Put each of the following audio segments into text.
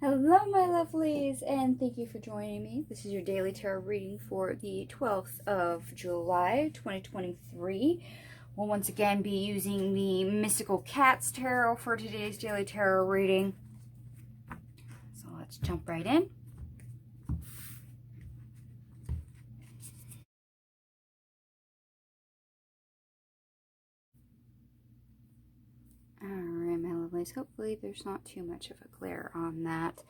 Hello, my lovelies, and thank you for joining me. This is your daily tarot reading for the 12th of July, 2023. We'll once again be using the Mystical Cats Tarot for today's daily tarot reading. So let's jump right in. Alright, my lovelies, hopefully there's not too much of a glare on that.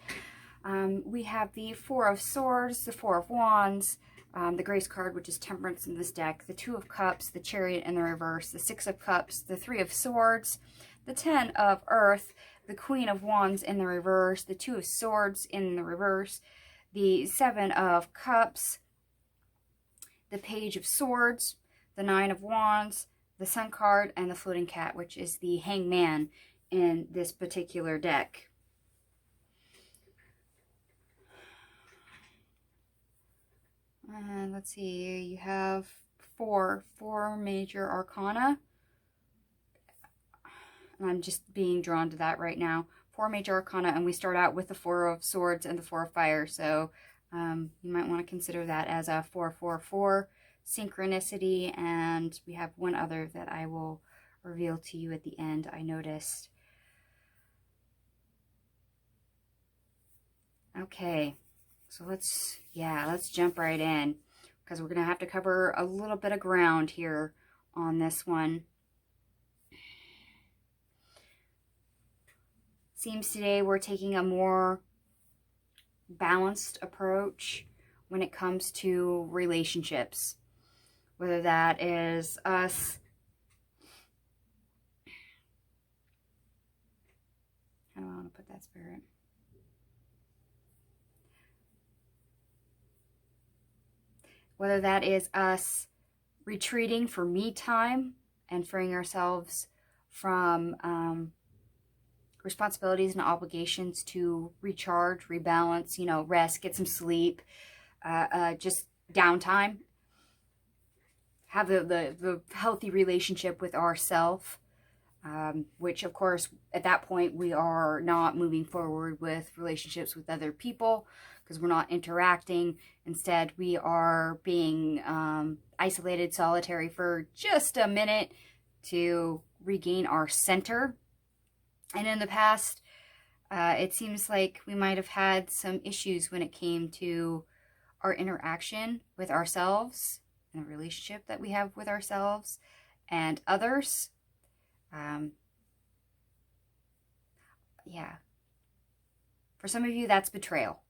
We have the Four of Swords, the Four of Wands, the Grace card, which is Temperance in this deck, the Two of Cups, the Chariot in the reverse, the Six of Cups, the Three of Swords, the Ten of Earth, the Queen of Wands in the reverse, the Two of Swords in the reverse, the Seven of Cups, the Page of Swords, the Nine of Wands, the Sun card, and the Floating Cat, which is the Hangman in this particular deck. And let's see, you have four major arcana. And I'm just being drawn to that right now. Four major arcana, and we start out with the Four of Swords and the Four of Fire. So you might want to consider that as a 4-4-4 synchronicity. And we have one other that I will reveal to you at the end, I noticed. Okay. So let's jump right in, because we're going to have to cover a little bit of ground here on this one. Seems today we're taking a more balanced approach when it comes to relationships. Whether that is us how do I want to put that, Spirit? Whether that is us retreating for me time and freeing ourselves from responsibilities and obligations to recharge, rebalance, rest, get some sleep, just downtime. Have the healthy relationship with ourself, which of course at that point we are not moving forward with relationships with other people, because we're not interacting. Instead, we are being isolated, solitary for just a minute to regain our center. And in the past, it seems like we might have had some issues when it came to our interaction with ourselves and the relationship that we have with ourselves and others. Yeah. For some of you, that's betrayal.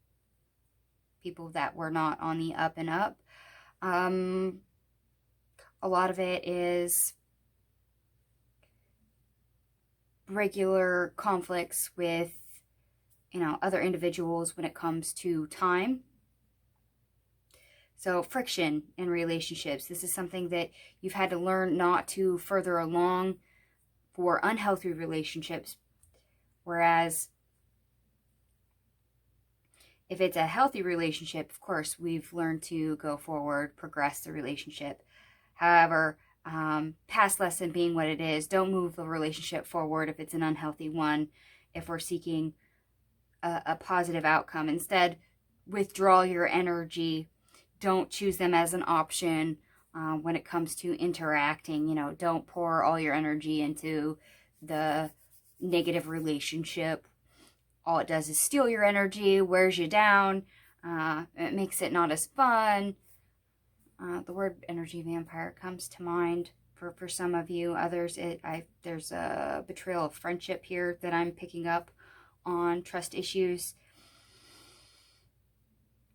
People that were not on the up and up. A lot of it is regular conflicts with, other individuals when it comes to time. So friction in relationships. This is something that you've had to learn not to further along for unhealthy relationships. Whereas if it's a healthy relationship, of course, we've learned to go forward, progress the relationship. However, past lesson being what it is, don't move the relationship forward if it's an unhealthy one, if we're seeking a positive outcome. Instead, withdraw your energy. Don't choose them as an option when it comes to interacting. Don't pour all your energy into the negative relationship. All it does is steal your energy, wears you down. It makes it not as fun. The word energy vampire comes to mind for some of you. Others, there's a betrayal of friendship here that I'm picking up on, trust issues.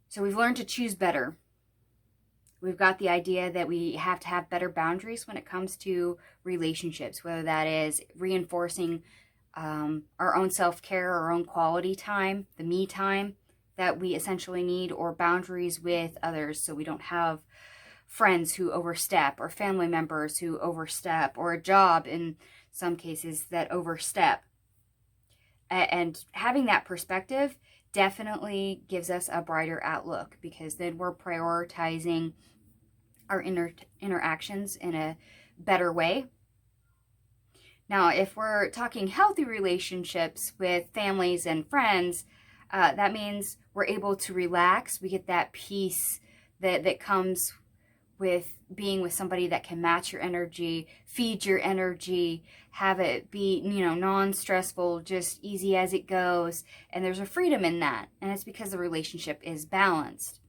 So we've learned to choose better. We've got the idea that we have to have better boundaries when it comes to relationships, whether that is reinforcing our own self-care, our own quality time, the me time that we essentially need, or boundaries with others, so we don't have friends who overstep, or family members who overstep, or a job in some cases that overstep. And having that perspective definitely gives us a brighter outlook, because then we're prioritizing our interactions in a better way. Now, if we're talking healthy relationships with families and friends, That means we're able to relax. We get that peace that comes with being with somebody that can match your energy, feed your energy, have it be, non-stressful, just easy as it goes. And there's a freedom in that. And it's because the relationship is balanced.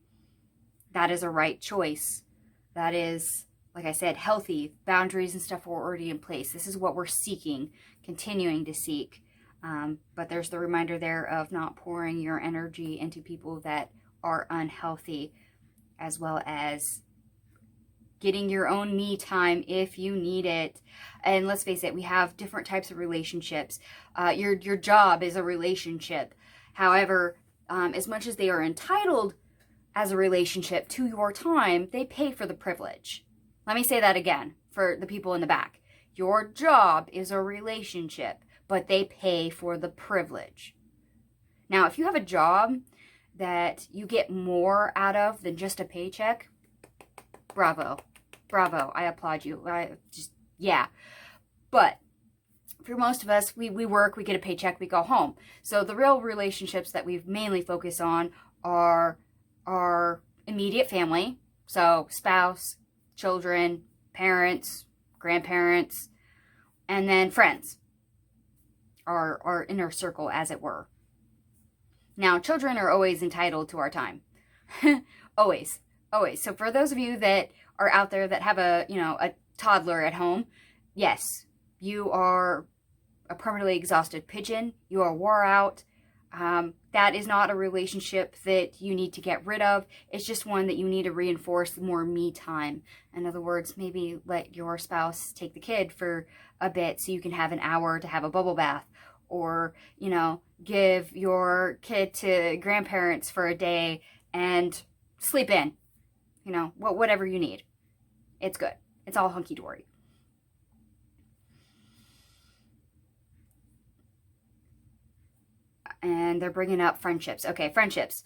That is a right choice. That is, like I said, healthy. Boundaries and stuff are already in place. This is what we're seeking, continuing to seek. But there's the reminder there of not pouring your energy into people that are unhealthy, as well as getting your own me time if you need it. And let's face it, we have different types of relationships. Your job is a relationship. However, as much as they are entitled as a relationship to your time, they pay for the privilege. Let me say that again for the people in the back. Your job is a relationship, but they pay for the privilege. Now, if you have a job that you get more out of than just a paycheck, bravo. Bravo. I applaud you. Yeah. But for most of us, we work, we get a paycheck, we go home. So the real relationships that we've mainly focused on are our immediate family. So spouse, children, parents, grandparents, and then friends. Our inner circle, as it were. Now, children are always entitled to our time. Always. So for those of you that are out there that have a toddler at home, yes, you are a permanently exhausted pigeon. You are wore out. That is not a relationship that you need to get rid of. It's just one that you need to reinforce more me time. In other words, maybe let your spouse take the kid for a bit so you can have an hour to have a bubble bath. Or, give your kid to grandparents for a day and sleep in. Whatever you need. It's good. It's all hunky-dory. And they're bringing up friendships. Okay, friendships.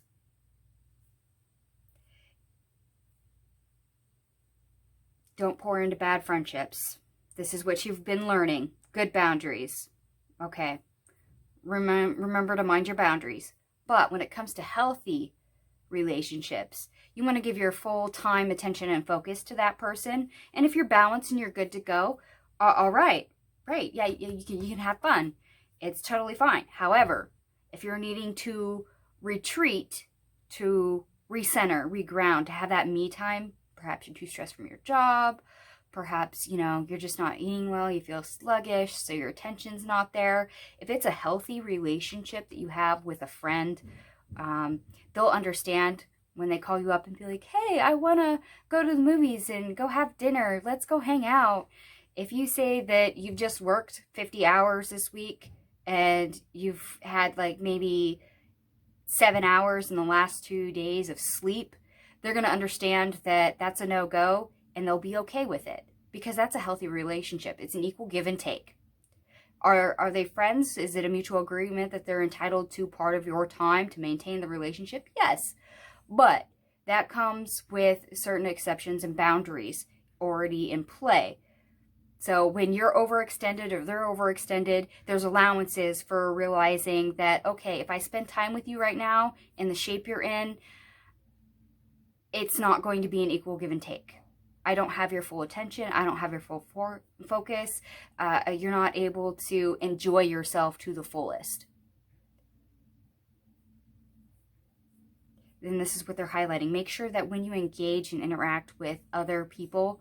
Don't pour into bad friendships. This is what you've been learning. Good boundaries. Okay. Remember to mind your boundaries. But when it comes to healthy relationships, you want to give your full time, attention, and focus to that person. And if you're balanced and you're good to go, all right. Great. Yeah, you can have fun. It's totally fine. However, if you're needing to retreat, to recenter, reground, to have that me time, perhaps you're too stressed from your job, perhaps, you're just not eating well, you feel sluggish, so your attention's not there. If it's a healthy relationship that you have with a friend, they'll understand when they call you up and be like, hey, I want to go to the movies and go have dinner. Let's go hang out. If you say that you've just worked 50 hours this week and you've had maybe 7 hours in the last 2 days of sleep, they're going to understand that that's a no-go, and they'll be okay with it because that's a healthy relationship. It's an equal give and take. Are they friends? Is it a mutual agreement that they're entitled to part of your time to maintain the relationship? Yes. But that comes with certain exceptions and boundaries already in play. So when you're overextended or they're overextended, there's allowances for realizing that, okay, if I spend time with you right now in the shape you're in, it's not going to be an equal give and take. I don't have your full attention. I don't have your full focus. You're not able to enjoy yourself to the fullest. And this is what they're highlighting. Make sure that when you engage and interact with other people,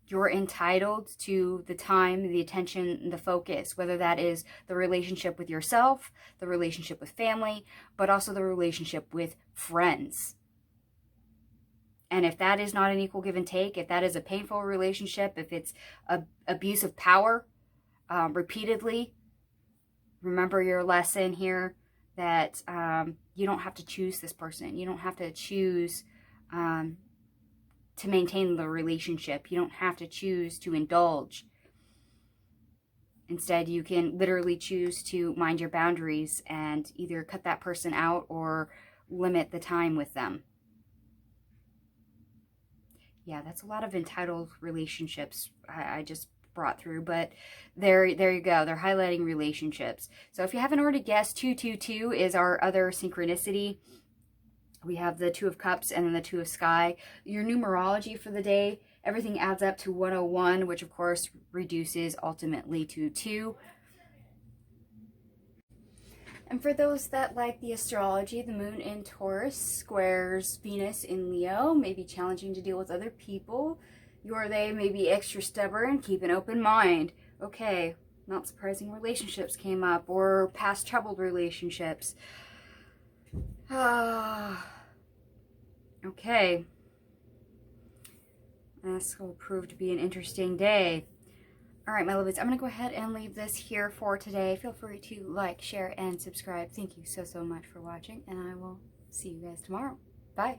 you're entitled to the time, the attention, the focus, whether that is the relationship with yourself, the relationship with family, but also the relationship with friends. And if that is not an equal give and take, if that is a painful relationship, if it's abuse of power repeatedly, remember your lesson here that you don't have to choose this person. You don't have to choose to maintain the relationship. You don't have to choose to indulge. Instead, you can literally choose to mind your boundaries and either cut that person out or limit the time with them. Yeah, that's a lot of entitled relationships I just brought through, but there you go. They're highlighting relationships. So if you haven't already guessed, 222 is our other synchronicity. We have the Two of Cups and then the Two of Sky. Your numerology for the day, everything adds up to 101, which of course reduces ultimately to 2. And for those that like the astrology, the moon in Taurus squares Venus in Leo, may be challenging to deal with other people. You or they may be extra stubborn, keep an open mind. Okay, not surprising, relationships came up, or past troubled relationships. Okay. This will prove to be an interesting day. All right, my lovies, I'm going to go ahead and leave this here for today. Feel free to like, share, and subscribe. Thank you so much for watching, and I will see you guys tomorrow. Bye.